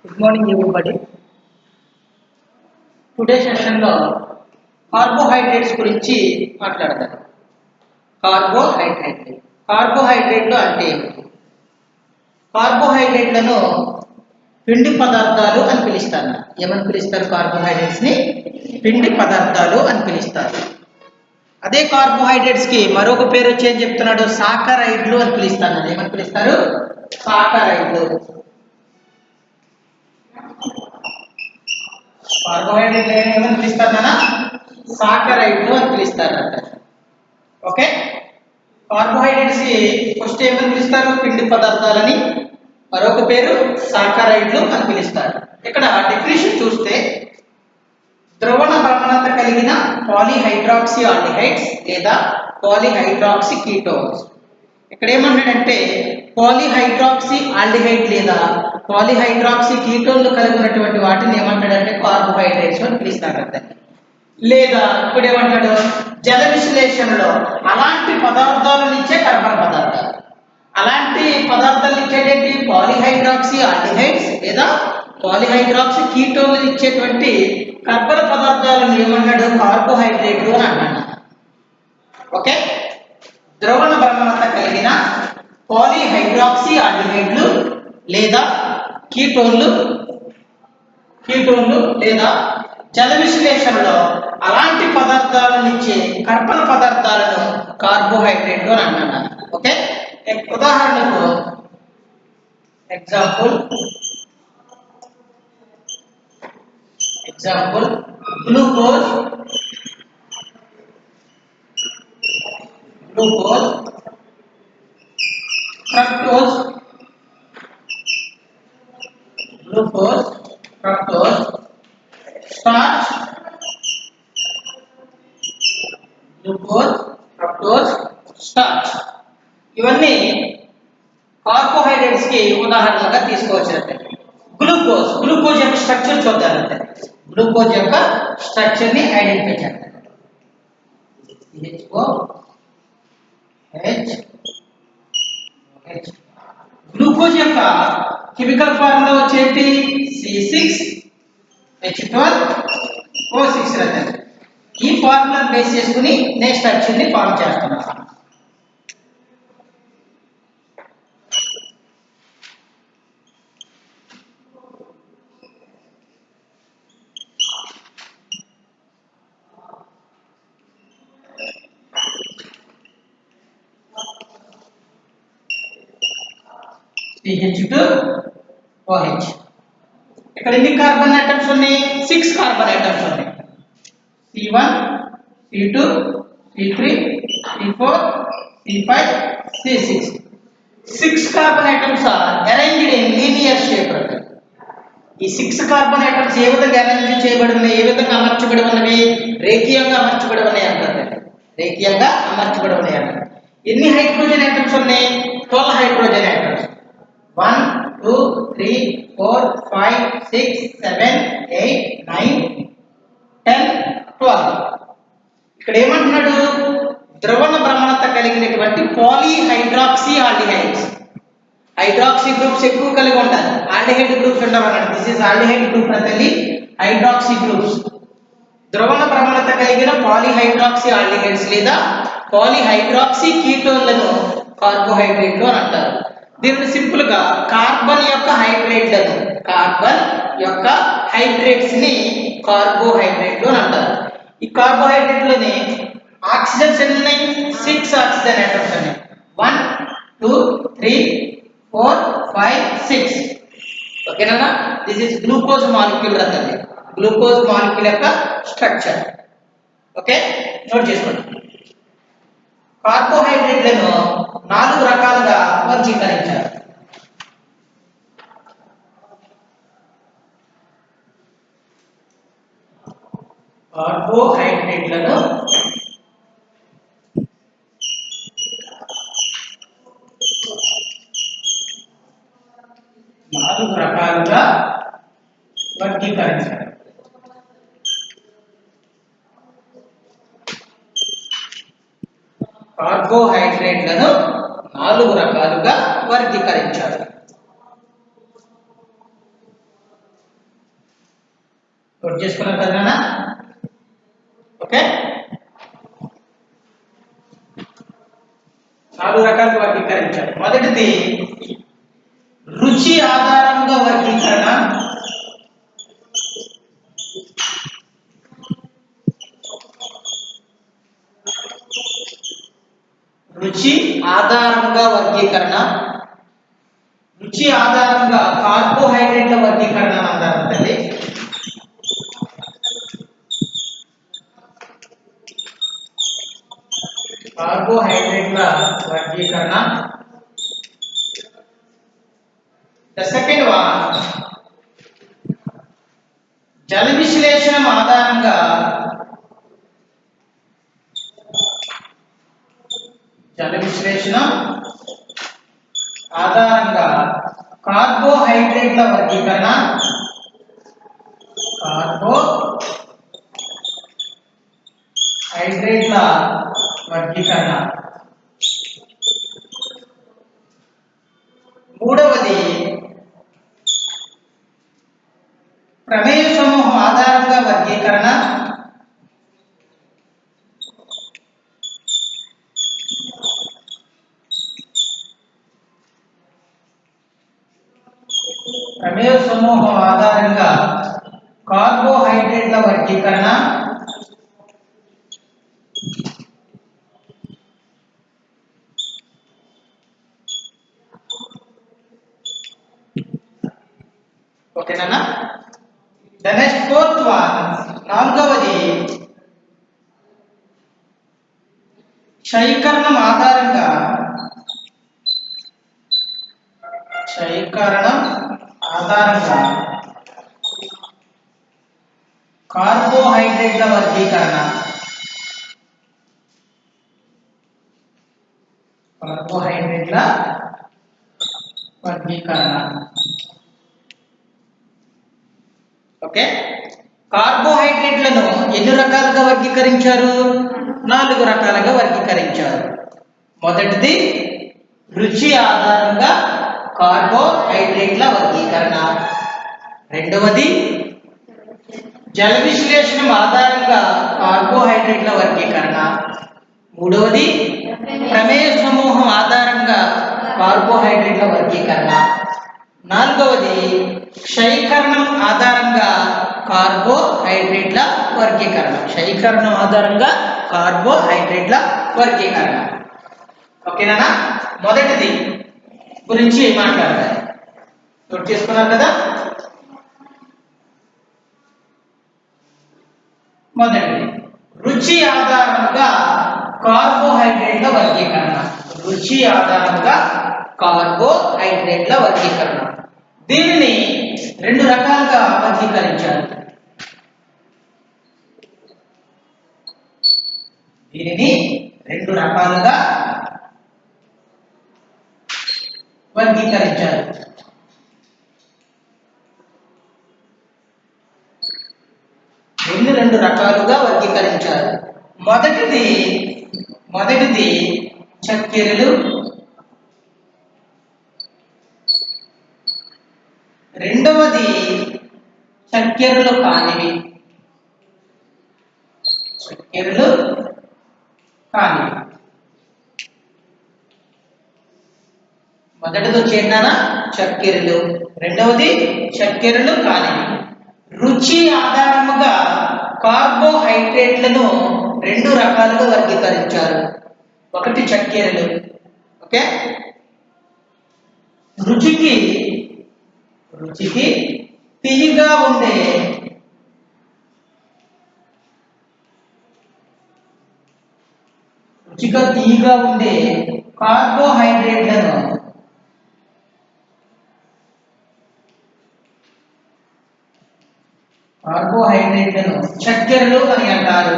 Good morning everybody. Today సెషన్లో carbohydrates గురించి మాట్లాడతాను. కార్బోహైడ్రేట్లు అంటే ఏమిటి? కార్బోహైడ్రేట్లను పిండి పదార్థాలు అని పిలుస్తారు. ఏమని పిలుస్తారు? కార్బోహైడ్రేట్స్ని పిండి పదార్థాలు అని పిలుస్తారు. అదే కార్బోహైడ్రేట్స్కి మరొక పేరు వచ్చి ఏం చెప్తున్నాడు? సాకరైడ్లు అని పిలుస్తారు. ఏమని పిలుస్తారు? సాకరైడ్లు. కార్బోహైడ్రేట్ ఏమని పిలుస్తారన్నా? సాకరైడ్లు అని పిలుస్తారంట. ఓకే, కార్బోహైడ్రేట్స్ ఫస్ట్ ఏమని పిలుస్తారు? పిండి పదార్థాలని. మరొక పేరు సాకరైడ్లు అని పిలుస్తారు. ఇక్కడ డెఫినిషన్ చూస్తే ద్రవణ భ్రమణత కలిగిన పాలీహైడ్రాక్సీ ఆల్డిహైడ్స్ లేదా పాలీహైడ్రాక్సీ కీటోన్స్. ఇక్కడ ఏమన్నాడంటే పాలీహైడ్రాక్సీ ఆల్డిహైడ్ లేదా పాలీహైడ్రాక్సీ కీటోన్లు కలిగి ఉన్నటువంటి వాటిని ఏమంటాడంటే కార్బోహైడ్రేట్స్ అని పిలుస్తారంట. లేదా ఇప్పుడు ఏమంటాడు? జల విశ్లేషణలో అలాంటి పదార్థాల నుంచే కర్బన పదార్థాలు, అలాంటి పదార్థాలు ఇచ్చేటువంటి పాలీహైడ్రాక్సీ ఆల్డిహైడ్స్ లేదా పాలీహైడ్రాక్సీ కీటోన్లు ఇచ్చేటువంటి కర్బన పదార్థాలను ఏమన్నాడు? కార్బోహైడ్రేట్లు అని అన్నాడు. ఓకే, ద్రవణ భ్రమణత కలిగిన పాలీహైడ్రాక్సీ ఆల్డిహైడ్లు లేదా కీటోన్లు లేదా జల విశ్లేషణలో అలాంటి పదార్థాలను ఇచ్చే కర్బన పదార్థాలను కార్బోహైడ్రేట్లు అని అంటున్నాను. ఓకే, ఉదాహరణకు ఎగ్జాంపుల్ గ్లూకోజ్, ఫ్రక్టోజ్, స్టార్చ్, ఇవన్నీ కార్బోహైడ్రేట్స్ కి ఉదాహరణగా తీసుకోవచ్చునంటే. గ్లూకోజ్ యొక్క స్ట్రక్చర్ చూద్దామంటే గ్లూకోజ్ యొక్క స్ట్రక్చర్ ని ఐడెంటిఫై చేద్దాం. గ్లూకోజ్ యొక్క కెమికల్ ఫార్ములా వచ్చేటి C6H12O6 రకం. ఈ ఫార్ములా బేస్ చేసుకుని నేను స్ట్రక్చర్ ని ఫార్మ్ చేస్తున్నాను. CH2OH. ఇక్కడ ఎన్ని కార్బన్ ఆటమ్స్ ఉన్నాయి? 6 కార్బన్ ఆటమ్స్ ఉన్నాయి. C1, C2, C3, C4, C5, C6. 6 carbon atoms are arranged in linear shape. ఈ 6 కార్బన్ ఆటమ్స్ ఏ విధంగా అరేంజ్ చేయబడి ఉన్నాయి? ఏ విధంగా అమర్చబడి ఉన్నవి? రేఖీయంగా అమర్చబడి ఉన్నాయి అంటారు. ఎన్ని హైడ్రోజన్ ఆటమ్స్ ఉన్నాయి? 12 హైడ్రోజన్ ఆటమ్స్. 1, 2, 3, 4, 5, 6, 7, 8, 9, 10, 12. ఇక్కడ ఏమంటున్నాడు? ద్రవణ భ్రమణత కలిగినటువంటి పాలీహైడ్రాక్సీ ఆల్డిహైడ్స్. హైడ్రాక్సీ గ్రూప్స్ ఎక్కువ కలిగి ఉంటారు, ఆల్డిహైడ్ గ్రూప్స్ ఉండవన్నమాట. దిస్ ఇస్ ఆల్డిహైడ్ గ్రూప్ తల్లి, హైడ్రాక్సీ గ్రూప్స్. ద్రవణ భ్రమణత కలిగిన పాలీహైడ్రాక్సీ ఆల్డిహైడ్స్ లేదా పాలీహైడ్రాక్సీ కీటోన్లను కార్బోహైడ్రేట్లు అని అంటారు. దీనిని సింపుల్ గా కార్బన్ యొక్క హైడ్రేట్స్ ని కార్బోహైడ్రేట్లు అని అంటారు. ఈ కార్బోహైడ్రేట్లోని ఆక్సిజన్స్ ఎన్ని ఉన్నాయి? 6 ఆక్సిజన్ ఆటమ్స్ ఉన్నాయి. 1, 2, 3, 4, 5, 6. ఓకేనా? దిస్ ఇస్ గ్లూకోజ్ మాలిక్యూల్ రతండి. గ్లూకోజ్ మాలిక్యూల్ యొక్క స్ట్రక్చర్. ఓకే, నోట్ చేసుకోండి. కార్బోహైడ్రేట్లను 4 రకాలుగా వర్గీకరించారు. కార్బోహైడ్రేట్లను 4 రకాలుగా వర్గీకరించారు. కార్బోహైడ్రేట్లను 4 రకాలుగా వర్గీకరించారు. నోట్ చేసుకున్నారు కదా నాన్న? ఓకే, 4 రకాలుగా వర్గీకరించారు. మొదటిది రుచి ఆధారంగా వర్గీకరణ. రుచి ఆధారంగా వర్గీకరణ. రుచి ఆధారంగా కార్బోహైడ్రేట్ల వర్గీకరణ అంటారు తల్లి. కార్బోహైడ్రేట్ల వర్గీకరణ. ద సెకండ్ వన్ జల విశ్లేషణం ఆధారంగా కార్బోహైడ్రేట్ల వర్గీకరణ. కార్బోహైడ్రేట్ల వర్గీకరణ. మూడవది ప్రమేయ సమూహం ఆధారంగా వర్గీకరణ. ప్రమేయ సమూహం ఆధారంగా కార్బోహైడ్రేట్ల వర్గీకరణ. ఓకేనా? ద నెక్స్ట్ ఫోర్త్ వన్, నాలుగవది క్షయీకరణం ఆధారంగా కార్బోహైడ్రేట్ల వర్గీకరణ. ఓకే, కార్బోహైడ్రేట్లను ఎన్ని రకాలుగా వర్గీకరించారు? 4 రకాలుగా వర్గీకరించారు. మొదటిది రుచి ఆధారంగా కార్బోహైడ్రేట్ల వర్గీకరణ. రెండవది జల విశ్లేషణం ఆధారంగా కార్బోహైడ్రేట్ల వర్గీకరణ. మూడవది ప్రమేయ సమూహం ఆధారంగా కార్బోహైడ్రేట్ల వర్గీకరణ. నాలుగవది క్షయీకరణం ఆధారంగా కార్బోహైడ్రేట్ల వర్గీకరణ. క్షయీకరణం ఆధారంగా కార్బోహైడ్రేట్ల వర్గీకరణ. ఓకేనా? మొదటిది గురించి మాట్లాడాలి. నోట్ చేసుకున్నారు కదా? మొదటిది రుచి ఆధారంగా కార్బోహైడ్రేట్ల వర్గీకరణ. రుచి ఆధారంగా కార్బోహైడ్రేట్ల వర్గీకరణ. దీనిని 2 రకాలుగా వర్గీకరించారు. రెండు రకాలుగా వర్గీకరించారు. మొదటిది చక్కెరలు, రెండవది చక్కెరలు కానివి. మొదటిది వచ్చేంటానా చక్కెరలు, రెండవది చక్కెరలు కానివి. రుచి ఆధారముగా కార్బోహైడ్రేట్లను 2 రకాలుగా వర్గీకరించారు. ఒకటి చక్కెరలు, ఓకే, రుచికి తీయగా ఉండే కార్బోహైడ్రేట్లను చక్కెరలు అని అంటారు.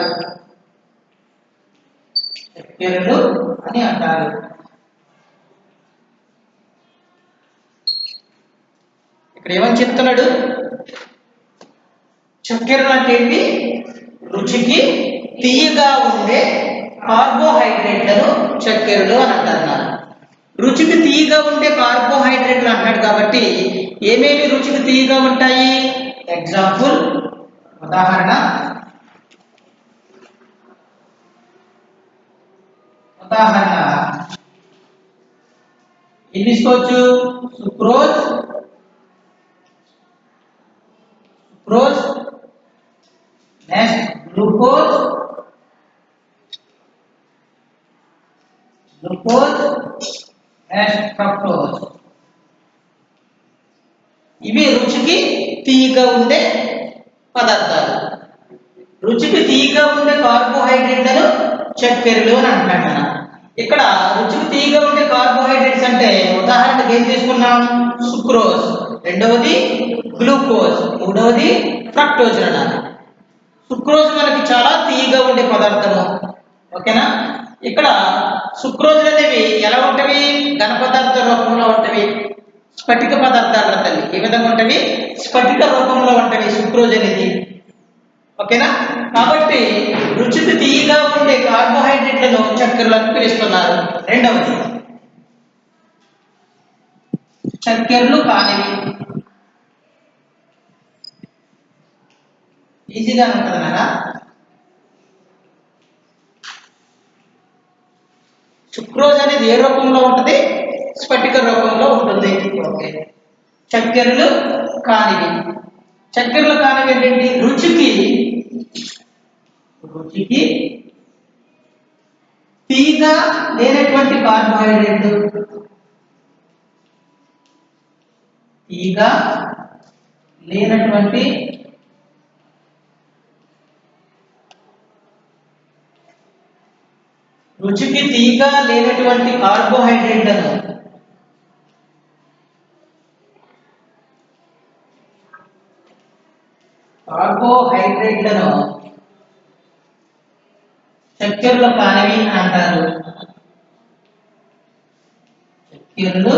ఇక్కడ ఏమని చెప్తున్నాడు? చక్కెరలు అంటే ఏంటి? రుచికి తీయగా ఉండే కార్బోహైడ్రేట్లను చక్కెరలు అని అంటున్నారు. రుచికి తీయగా ఉండే కార్బోహైడ్రేట్లు అంటాడు కాబట్టి ఏమేమి రుచికి తీయగా ఉంటాయి? ఎగ్జాంపుల్ ఉదాహరణ ఉదాహరణ ఇది తీసుకోవచ్చు. Sucrose sucrose next glucose glucose next fructose. ఇవి రుచికి తీయగా ఉండే పదార్థాలు. రుచికి తీయగా ఉండే కార్బోహైడ్రేట్లను చక్కెరలు అని అంటాం కదా. ఇక్కడ రుచికి తీయగా ఉండే కార్బోహైడ్రేట్స్ అంటే ఉదాహరణకు ఏం తీసుకున్నాం? సుక్రోజ్, రెండవది గ్లూకోజ్, మూడవది ఫ్రక్టోజ్ అన్నారు. సుక్రోజ్ మనకి చాలా తీయగా ఉండే పదార్థము. ఓకేనా? ఇక్కడ సుక్రోజులు అనేవి ఎలా ఉంటవి? ఘన పదార్థ రూపంలో ఉంటవి, స్ఫటిక పదార్థాలు తల్లి. ఏ విధంగా ఉంటవి? స్ఫటిక రూపంలో ఉంటవి సుక్రోజ్ అనేది. ఓకేనా? కాబట్టి రుచికి తీయగా ఉండే కార్బోహైడ్రేట్లను చక్కెరలను పిలుస్తున్నారు. రెండవది చక్కెరలు కానివి. ఈజీగా ఉంటుంది కదా. సుక్రోజ్ అనేది ఏ రూపంలో ఉంటుంది? స్ఫటిక రూపంలో ఉంటుంది. ఓకే. చక్కెరలు కానివి. చక్కెరలు కానివి ఏంటి? రుచికి తీగా లేనటువంటి కార్బోహైడ్రేట్. తీగా లేనటువంటి రుచికి తీగా లేనటువంటి కార్బోహైడ్రేట్లను చక్కెరలు కానివి అంటారు. చక్కెరలు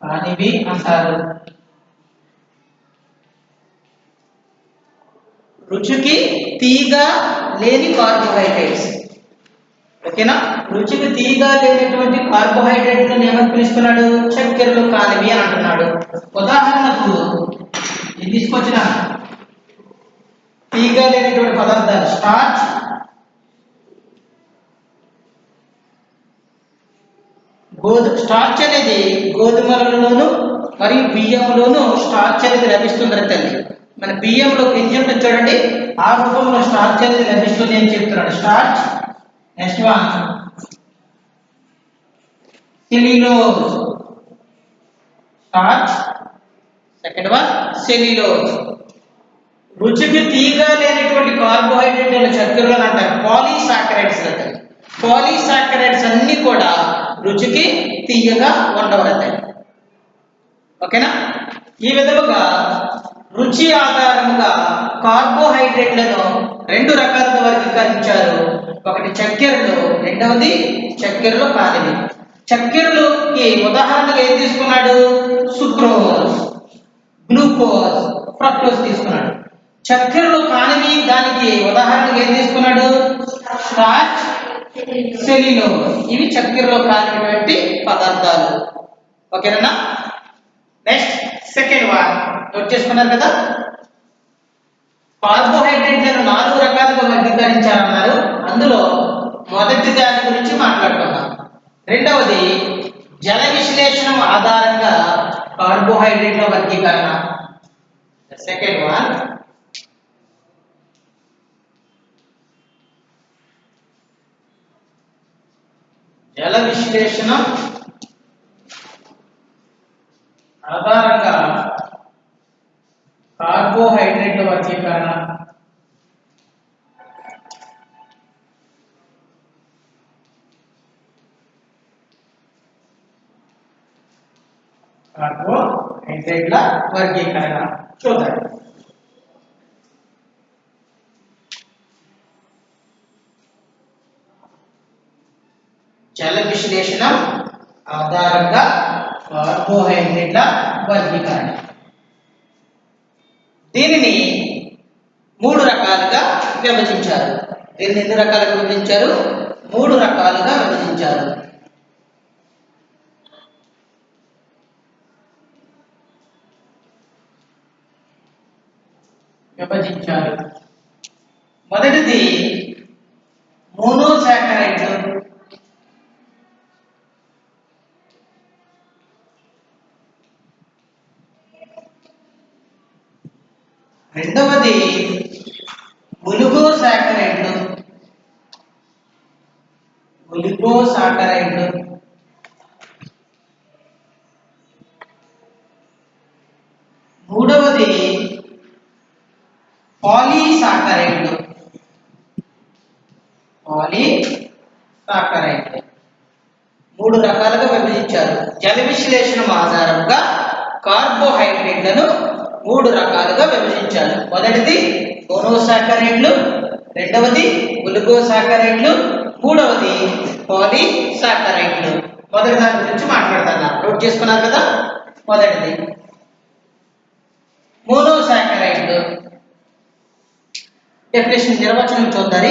కానివి అంటారు. రుచికి తీగా లేని కార్బోహైడ్రేట్స్. ఓకేనా? రుచికి తీగా లేనటువంటి కార్బోహైడ్రేట్లను ఏమని పిలుస్తున్నాడు? చక్కెరలు కానివి అని అంటున్నాడు. ఉదాహరణకు ఇది తీసుకొచ్చిన తీగా లేనటువంటి పదార్థాలు స్టార్చ్, స్టార్చ్ అనేది గోధుమలలోను మరియు బియ్యంలోను స్టార్చ్ అనేది లభిస్తుంది తల్లి. మన బియ్యంలో గింజ ఉంటుంది చూడండి, ఆ రూపంలో స్టార్చ్ అనేది లభిస్తుంది అని చెప్తున్నాడు. Starch. Next one cellulose. Starch. Second one cellulose. రుచికి తీగా లేనటువంటి కార్బోహైడ్రేట్ల చక్కెరలు అంటారు పాలీసాకరైడ్స్ అంటారు. పాలీసాకరైడ్స్ అన్ని కూడా రుచికి తీయగా ఉండవడతాయి. ఓకేనా? ఈ విధముగా రుచి ఆధారముగా కార్బోహైడ్రేట్లను రెండు రకాలుగా వర్గీకరించారు. ఒకటి చక్కెరలు, రెండవది చక్కెరలు కానివి. చక్కెరలుకి ఉదాహరణగా ఏం తీసుకున్నాడు? సుక్రోజ్, గ్లూకోజ్, ఫ్రక్టోజ్ తీసుకున్నాడు. చక్కెరలు కానివి దానికి ఉదాహరణగా ఏం తీసుకున్నాడు? Starch, cellulose. ఇవి చక్కెరలు కానిటువంటి పదార్థాలు. ఓకేనా? నెక్స్ట్ సెకండ్ వన్ నోట్ చేసుకున్నారు కదా. కార్బోహైడ్రేట్లను 4 రకాలుగా వర్గీకరించారన్నారు. అందులో మొదటి దాని గురించి మాట్లాడుకున్నాం. రెండవది జల విశ్లేషణం ఆధారంగా కార్బోహైడ్రేట్ల వర్గీకరణ. సెకండ్ వన్ జల విశ్లేషణం ఆధారంగా కార్బోహైడ్రేట్ల వర్గీకరణ. కార్బోహైడ్రేట్ల వర్గీకరణ చూద్దాం. జల విశ్లేషణ ఆధారంగా కార్బోహైడ్రేట్ల వర్గీకరణ. దీనిని 3 రకాలుగా విభజించారు. దీన్ని ఎన్ని రకాలుగా విభజించారు? 3 రకాలుగా విభజించారు. విభజించారు. మొదటిది మోనోసాకరైడ్లు, రెండవది ఒలిగోసాకరైడ్లు, మూడవది పాలీసాకరైడ్లు. మూడు రకాలుగా విభజించారు. జల విశ్లేషణ ఆధారంగా కార్బోహైడ్రేట్లను మూడు రకాలుగా విభజించారు. మొదటిది మోనోసాకరైడ్లు, రెండవది ఒలిగోసాకరైడ్లు, మూడవది పాలీసాకరైడ్లు. మొదటి దాని గురించి మాట్లాడతాను. నోట్ చేసుకున్నారు కదా. మొదటిది మోనోసాకరైడ్లు. డెఫినేషన్ నిర్వచనం చూద్దాం.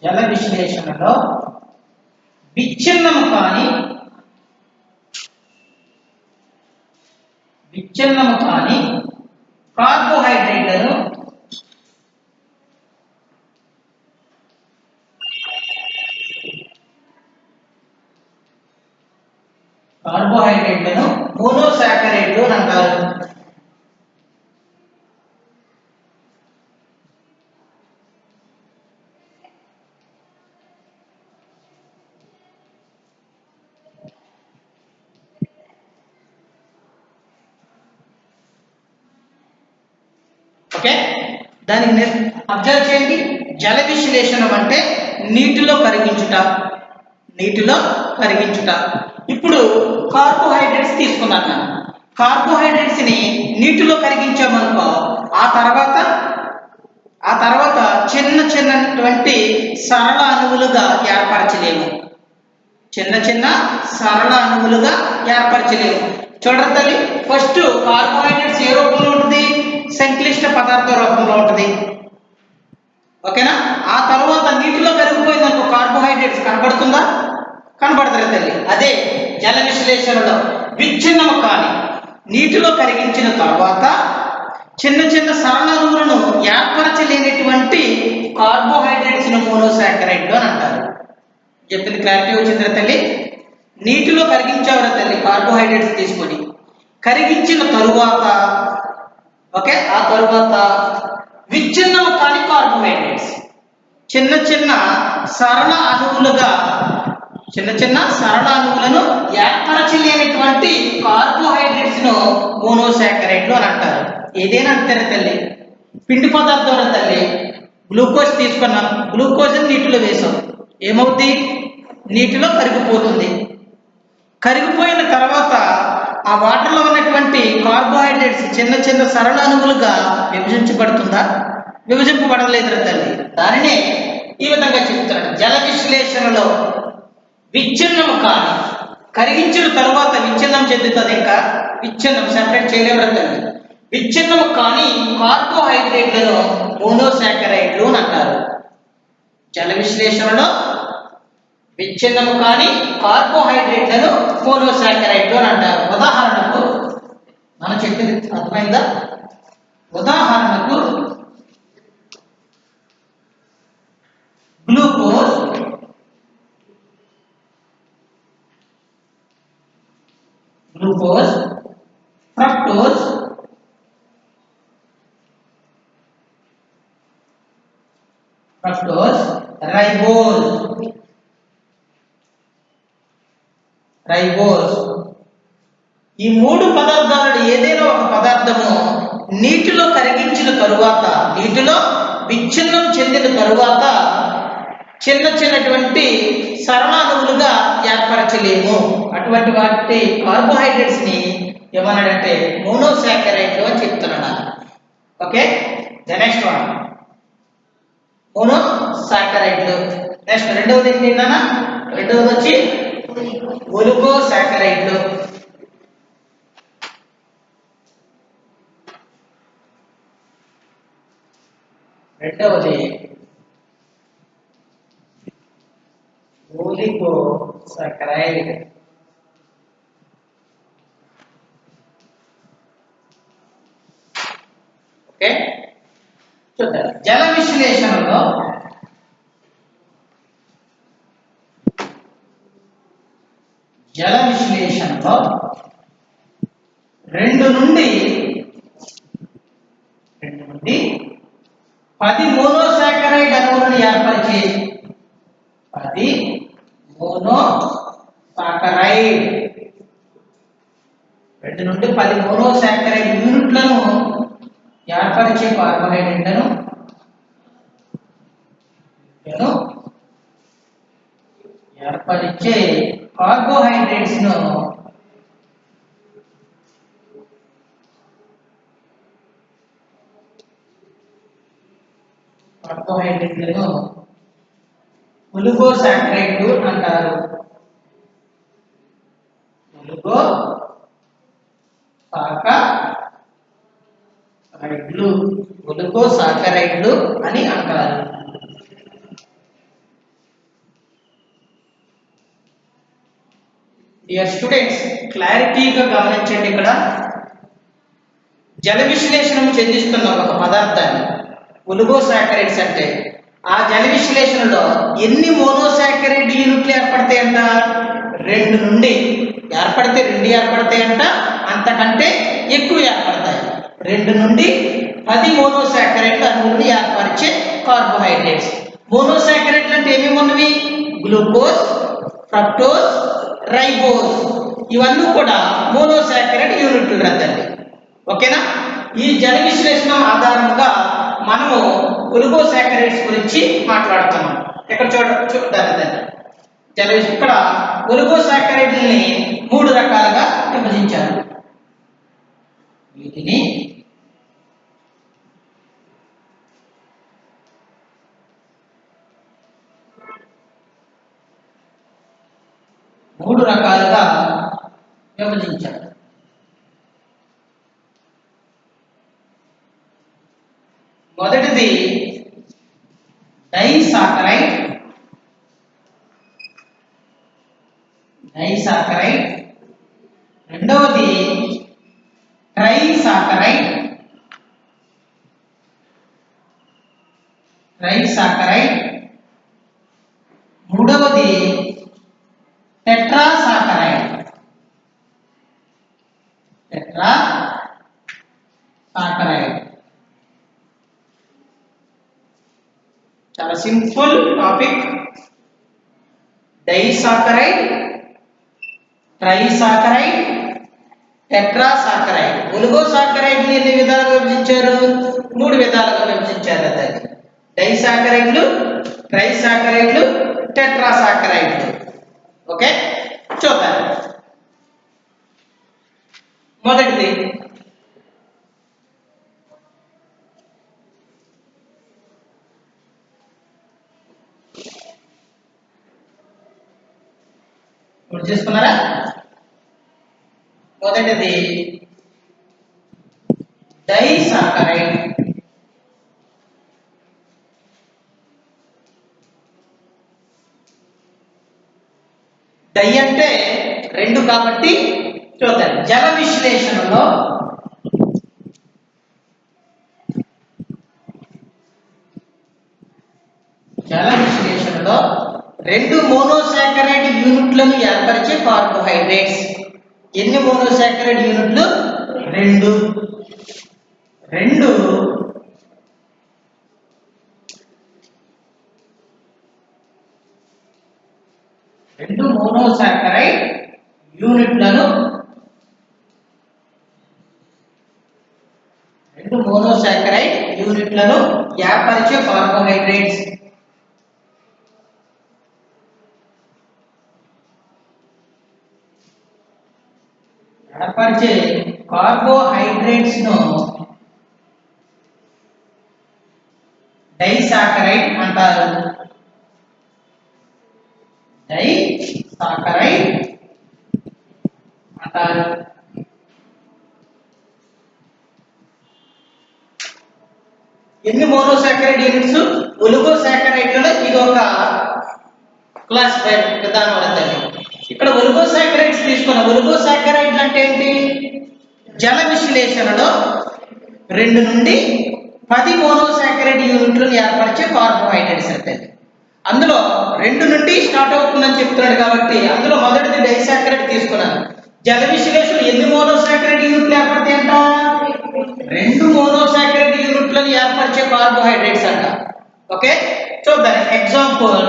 జల విశ్లేషణలో విచ్ఛిన్నం కాని కార్బోహైడ్రేట్లను మోనోసాకరైడ్లు అని అంటారు. ఓకే, దానికి అబ్జర్వ్ చేయండి. జల విశ్లేషణం అంటే నీటిలో కరిగించుట. ఇప్పుడు కార్బోహైడ్రేట్స్ తీసుకున్నాను. కార్బోహైడ్రేట్స్ ని నీటిలో కరిగించామనుకో, ఆ తర్వాత చిన్నటువంటి సరళ అణువులుగా ఏర్పరచలేము. చూడండి తల్లి, ఫస్ట్ కార్బోహైడ్రేట్స్ ఏ రూపంలో ఉంటుంది? సంక్లిష్ట పదార్థ రూపంలో ఉంటుంది. ఓకేనా? ఆ తర్వాత నీటిలో కరిగిపోయింది అనుకో, కార్బోహైడ్రేట్స్ కనబడుతుందా? కనబడతారు తల్లి. అదే జల విశ్లేషణలో విచ్ఛిన్నం కాని నీటిలో కరిగించిన తర్వాత చిన్న సరళ అణువులను ఏర్పరచలేనటువంటి కార్బోహైడ్రేట్స్ మోనోసాకరైడ్లు అని అంటారు. చెప్పింది క్లారిటీ వచ్చిందిరా తల్లి? నీటిలో కరిగించావరా తల్లి కార్బోహైడ్రేట్స్ తీసుకొని, కరిగించిన తరువాత ఆ తరువాత విచ్ఛిన్నం కాని కార్బోహైడ్రేట్స్ చిన్న సరళ అణువులను ఏర్పరచలేనటువంటి కార్బోహైడ్రేట్స్ మోనోసాకరైడ్లు అని అంటారు. ఏదైనా అంటారు తల్లి. పిండి పదార్థం తల్లి, గ్లూకోజ్ తీసుకున్నాం, గ్లూకోజ్ నీటిలో వేసాం, ఏమవుతుంది? నీటిలో కరిగిపోతుంది. కరిగిపోయిన తర్వాత ఆ వాటర్లో ఉన్నటువంటి కార్బోహైడ్రేట్స్ చిన్న సరళ అణువులుగా విభజించబడుతుందా? విభజింపబడలేదు తల్లి. దానినే ఈ విధంగా చెప్తున్నాడు. జల విశ్లేషణలో విచ్ఛిన్నం కాని, కరిగించిన తర్వాత విచ్ఛిన్నం చెందుతుంది. ఇంకా విచ్ఛిన్నం సెపరేట్ చేయలేము తల్లి. విచ్ఛిన్నం కాని కార్బోహైడ్రేట్లను మోనోసాకరైడ్లు అని అంటారు. జల విశ్లేషణలో విచ్ఛిన్నం కాని కార్బోహైడ్రేట్లను మోనోసాకరైడ్లు అని అంటారు. ఉదాహరణకు మనం చెప్పింది అర్థమైందా? ఉదాహరణకు గ్లూకోజ్, ఫ్రక్టోజ్, రైబోజ్. ఈ మూడు పదార్థాలను ఏదైనా ఒక పదార్థము నీటిలో కరిగించిన తరువాత, నీటిలో విచ్ఛిన్నం చెందిన తరువాత చిన్నటువంటి సరళాణువులుగా ఏర్పరచలేము. అటువంటి వాటి కార్బోహైడ్రేట్స్ ని ఏమన్నాడంటే మోనోసాకరైడ్లు అని చెప్తున్నాడు. ఓకే, ద నెక్స్ట్ వన్ మోనోసాకరైడ్లు. నెక్స్ట్ రెండవది ఏంటన్నా? రెండవది వచ్చి ఒలిగోసాకరైడ్లు. రెండవది ఒలిగోసాకరైడ్. జల విశ్లేషణలో 2 నుండి 10 మోనోసాకరైడ్ అణువులను ఏర్పరిచే 10 మోనోసాకరైడ్ 2 నుండి 10 మోనోసాకరైడ్ యూనిట్లను ఏర్పరిచే కార్బోహైడ్రేట్లను ఏర్పరిచే కార్బోహైడ్రేట్స్ ను ఒలిగోసాకరైడ్లు అంటారు. ఒలిగోసాకరైడ్లు అని అంటారు. డియర్ స్టూడెంట్స్, క్లారిటీగా గమనించండి. ఇక్కడ జల విశ్లేషణ చెందిస్తున్న ఒక పదార్థాన్ని ఒలిగోసాకరైడ్స్ అంటే ఆ జల విశ్లేషణలో ఎన్ని మోనోసాకరైడ్ యూనిట్లు ఏర్పడతాయంట? 2 నుండి ఏర్పడతాయంట, అంతకంటే ఎక్కువ ఏర్పడతాయి. 2 నుండి 10 మోనోసాకరైడ్ అణువులను ఏర్పరిచే కార్బోహైడ్రేట్స్. మోనోసాకరైడ్లు అంటే ఏమేమి ఉన్నవి? గ్లూకోజ్, ఫ్రక్టోజ్, రైబోజ్, ఇవన్నీ కూడా మోనోసాకరైడ్ యూనిట్లు రాదండి. ఓకేనా? ఈ జల విశ్లేషణ ఆధారంగా మనము ఒలిగోసాకరైడ్స్ గురించి మాట్లాడుతున్నాం. ఇక్కడ చూడండి, ఇక్కడ ఒలిగోసాకరైడ్లని 3 రకాలుగా విభజించారు. వీటిని విభజించారు. మొదటిది డైసాకరైడ్, రెండవది ట్రైసాకరైడ్, మూడవది టెట్రాసాకరైడ్. చాలా simple topic. Disaccharide, trisaccharide, tetrasaccharide. Oligosaccharide ఎన్ని విధాలుగా విభజించారు? 3 విధాలుగా విభజించారు. అది డైసాకరైడ్లు, ట్రైసాకరైడ్లు, టెట్రాసాకరైడ్లు. ఓకే, చూద్దాం. మొదటిది చేసుకున్నారా? మొదటిది డైసాకరైడ్. డై అంటే 2 కాబట్టి చూద్దాం. జల విశ్లేషణలో రెండు మోనోసాకరైడ్ యూనిట్లను ఏర్పరిచే కార్బోహైడ్రేట్స్. ఎన్ని మోనోసాకరైడ్ యూనిట్లు? 2. రెండు మోనోసాకరైడ్ యూనిట్లను ఏర్పరిచే కార్బోహైడ్రేట్స్. ఏర్పరిచే కార్బోహైడ్రేట్స్ ను డైసాకరైడ్ అంటారు. ఎన్ని మోనోసాకరైడ్ యూనిట్స్? ఒలిగోసాకరైడ్లలో ఇది ఒక క్లాసిఫై విధానం అవుతుంది. ఇక్కడ ఒలిగోసాకరైడ్స్ తీసుకున్న ఒలిగోసాకరైడ్లు అంటే ఏంటి? జల విశ్లేషణలో 2 నుండి 10 మోనోసాకరైడ్ యూనిట్లను ఏర్పరిచే కార్బోహైడ్రేట్స్ అంటే అందులో 2 నుండి స్టార్ట్ అవుతుందని చెప్తున్నాడు కాబట్టి అందులో మొదటిది డైసాకరైడ్ తీసుకున్నాను. జల విశ్లేషణ ఎన్ని మోనోసాకరైడ్ యూనిట్లు ఏర్పడతాయంట? 2 మోనోసాకరైడ్ యూనిట్లను ఏర్పరిచే కార్బోహైడ్రేట్స్ అంట. ఓకే, చూద్దాం. Example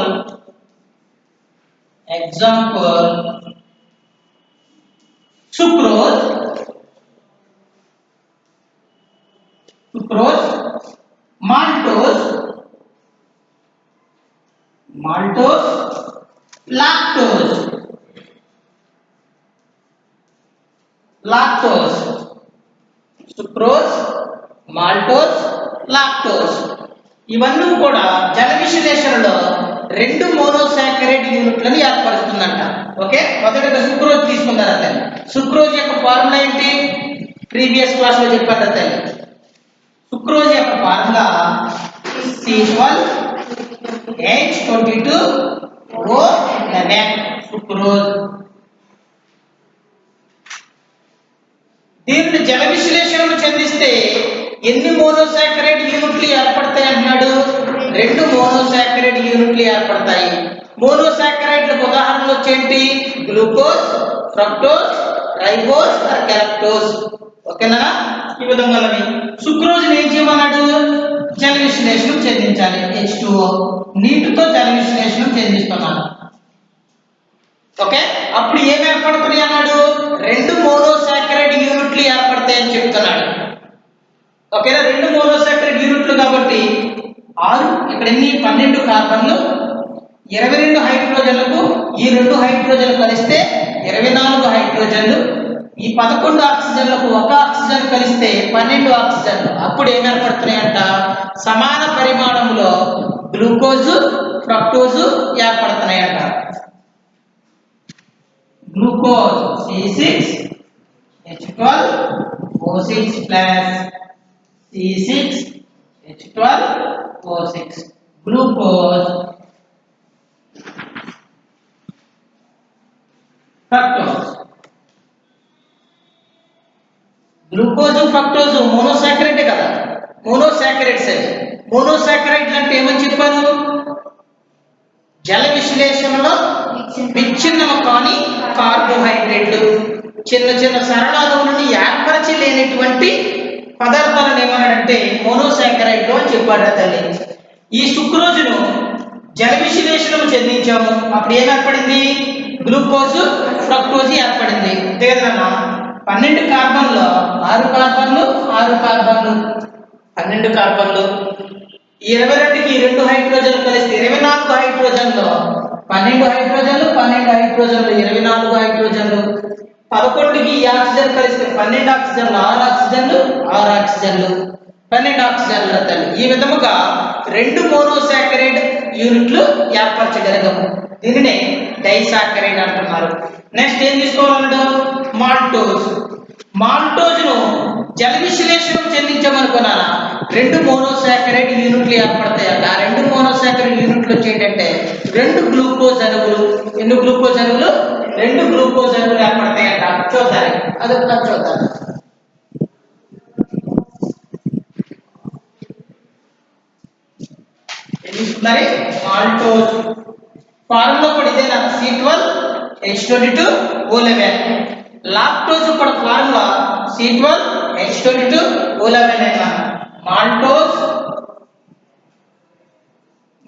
sucrose, maltose, lactose. Sucrose, maltose, lactose ఇవన్నీ కూడా జల విశ్లేషణలో 2 మోనోసాకరైడ్ యూనిట్లను ఏర్పరుస్తుందంట. ఓకే, మొదటగా సుక్రోజ్ తీసుకున్నారు అతను. సుక్రోజ్ యొక్క ఫార్ములా ఏంటి? ప్రీవియస్ క్లాస్ లో చెప్పారు అతను. సుక్రోజ్ యొక్క ఫార్ములా C12H22O11 సుక్రోజ్. దీనిని జల విశ్లేషణను చెందిస్తే ఎన్ని మోనోసాకరైడ్ యూనిట్లు ఏర్పడతాయి అంటున్నాడు? 2 మోనోసాకరైడ్ యూనిట్లు ఏర్పడతాయి. మోనోసాకరైడ్లకు ఉదాహరణలు వచ్చేంటి? Glucose, fructose, ribose, galactose. ఓకేనా? ఈ విధంగా సుక్రోజ్ ఏం చేయమన్నాడు? జల విశ్లేషణం చెందించాలి. H2O నీటితో జల విశ్లేషణం చెందిస్తున్నాను. ఓకే, అప్పుడు ఏం ఏర్పడుతుంది అన్నాడు? 2 మోనోసాకరైడ్ యూనిట్లు ఏర్పడతాయి అని చెప్తున్నాడు. ఓకేనా? 2 మోనోసాకరైడ్ యూనిట్లు కాబట్టి 6 ఇక్కడ ఎన్ని? 12 కార్బన్లు, 22 హైడ్రోజన్లకు ఈ 2 హైడ్రోజన్లు కలిస్తే 24 హైడ్రోజన్లు, ఈ 11 ఆక్సిజన్లకు 1 ఆక్సిజన్ కలిస్తే 12 ఆక్సిజన్లు. అప్పుడు ఏం ఏర్పడుతున్నాయంట? సమాన పరిమాణంలో గ్లూకోజ్, ఫ్రక్టోజ్ ఏర్పడుతున్నాయంట. Glucose C6H12O6 plus C6H12O6 glucose, fructose. Glucose, fructose monosaccharide కదా, మోనోసాకరైడ్స్. మోనోసాకరైడ్ అంటే ఏమని చెప్పాను? జల విశ్లేషణలో విచ్ఛిన్నము కాని కార్బోహైడ్రేట్లు, చిన్న చిన్న సరళాణువులను ఏర్పరచలేనటువంటి పదార్థాలను ఏమన్నాడంటే మోనోసాకరైడ్ అని చెప్పాడు తల్లి. ఈ సుక్రోజును జల విశ్లేషణము చెందించాము. అప్పుడు ఏం ఏర్పడింది? గ్లూకోజ్, ఫ్రక్టోజ్ ఏర్పడింది. అంతే కదా? 12 కార్బన్లో 6 కార్బన్లు 12 కార్బన్లు, 22కి 2 హైడ్రోజన్లు కలిస్తే 24 హైడ్రోజన్లు, 12 హైడ్రోజన్లు 24 హైడ్రోజన్లు, 11కి ఈ ఆక్సిజన్ కలిస్తే 12 ఆక్సిజన్లు 6 ఆక్సిజన్లు 12 ఆక్సిజన్లు అంటారు. ఈ విధముగా 2 మోనోసాకరైడ్ యూనిట్లు ఏర్పరచగలగము. దీనినే డైసాకరైడ్ అంటున్నారు. నెక్స్ట్ ఏం తీసుకోవాలన్నాడు? మాల్టోజ్ను జల విశ్లేషణం చెందించమనుకున్నారా? 2 మోనోసాకరైడ్ యూనిట్లు ఏర్పడతాయి. ఆ 2 మోనోసాకరైడ్ యూనిట్లు వచ్చేటంటే 2 గ్లూకోజ్ అణువులు. ఎన్ని గ్లూకోజ్ అణువులు? 2 గ్లూకోజ్ అణువులు ఏర్పడతాయంట. చూద్దాం, అదొక చూద్దాం. మాల్టోజ్ ఫార్ములా కూడా ఇదేనా? C12H22O11. లాక్టోజ్ కూడా ఫార్ములా C12H22O11.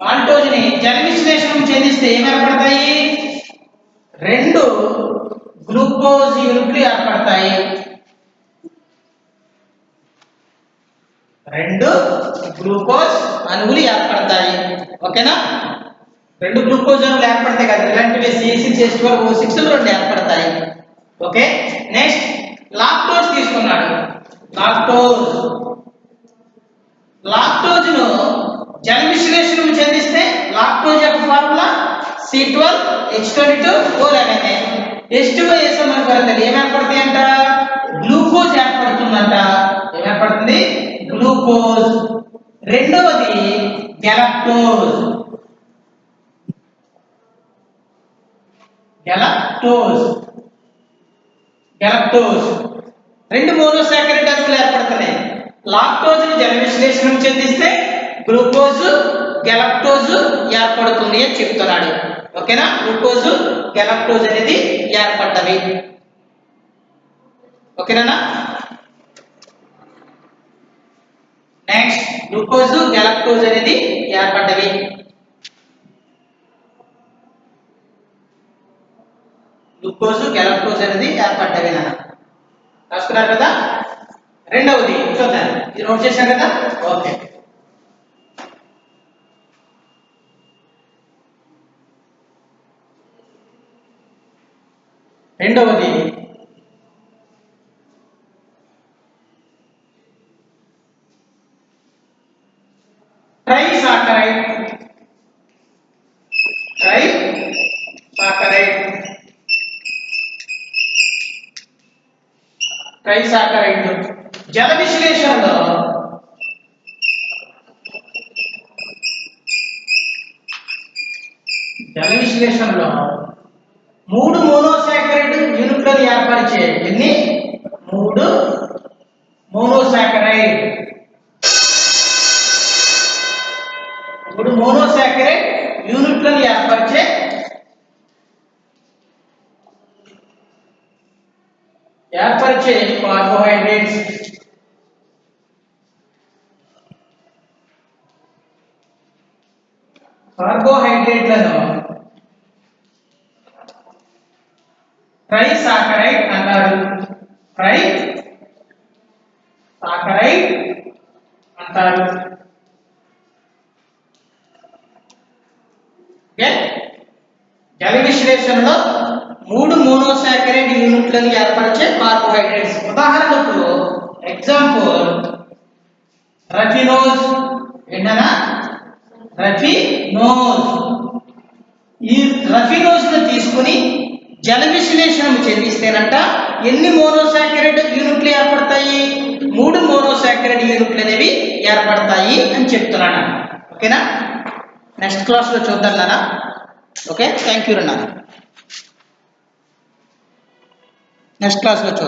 మాల్టోజ్ని జల విశ్లేషణం చెందిస్తే ఏం ఏర్పడతాయి? 2 గ్లూకోజ్ యూనిట్లు ఏర్పడతాయి. 2 గ్లూకోజ్ అణువులు ఏర్పడతాయి. ఓకేనా? 2 గ్లూకోజ్ అణువులు ఏర్పడతాయి కదా, ఇలాంటివి C6H12O6 2 ఏర్పడతాయి. ఓకే, నెక్స్ట్ లాక్టోజ్ తీసుకున్నాడు. లాక్టోజ్ను జల విశ్లేషణం చెందిస్తే లాక్టోజ్ యొక్క ఫార్ములా C12H22O11. H2O వేసామనుకోవాలి, ఏమేర్పడతాయి అంట? గ్లూకోజ్ ఏర్పడుతుందంట. ఏమేర్పడుతుంది? గ్లూకోజ్. రెండవది గ్యాలక్టోజ్. 2 మోనోసాకరైడ్ అణువులు ఏర్పడుతున్నాయి. లాక్టోజ్ను జల విశ్లేషణం చెందిస్తే గ్లూకోజ్, గెలక్టోజ్ ఏర్పడుతుంది అని చెప్తున్నాడు. ఓకేనా, గ్లూకోజ్ గెలక్టోజ్ అనేది ఏర్పడ్డవి. ఓకేనా, నెక్స్ట్ గ్లూకోజ్ గెలక్టోజ్ అనేది ఏర్పడ్డవి. గ్లూకోజ్ గెలక్టోజ్ అనేది ఏర్పడ్డవి నాన్న. రాసుకున్నారు కదా. రెండవది చూద్దాం, ఇది నోట్ చేశారు కదా. ఓకే, రెండవది ట్రైసాకరైడ్. ట్రైసాకరైడ్ జల విశ్లేషణలో మూడు మోనోసాకరైడ్ యూనిట్లను ఏర్పరిచే ఎన్ని? 3 మోనోసాకరైడ్. 3 మోనోసాకరైడ్ యూనిట్లను ఏర్పరిచే కార్బోహైడ్రేట్స్. కార్బోహైడ్రేట్లను ట్రైసాకరైడ్ అంటారు. ట్రైసాకరైడ్ అంటారు. జల విశ్లేషణలో 3 మోనోసాకరైడ్ యూనిట్లను ఏర్పరిచే కార్బోహైడ్రేట్స్. ఉదాహరణకు ఎగ్జాంపుల్ రఫినోజ్. ఏంటన్నా? రఫినోజ్. ఈ రఫినోజ్ ను తీసుకుని జల విశ్లేషణ చేపిస్తేనంట ఎన్ని మోనోసాకరైడ్ యూనిట్లు ఏర్పడతాయి? 3 మోనోసాకరైడ్ యూనిట్లు అనేవి ఏర్పడతాయి అని చెప్తున్నాను. ఓకేనా, నెక్స్ట్ క్లాస్ లో చూద్దాం నాన్న. ఓకే, థ్యాంక్ యూ నాన్న. నెక్స్ట్ క్లాస్ లో చూద్దాం.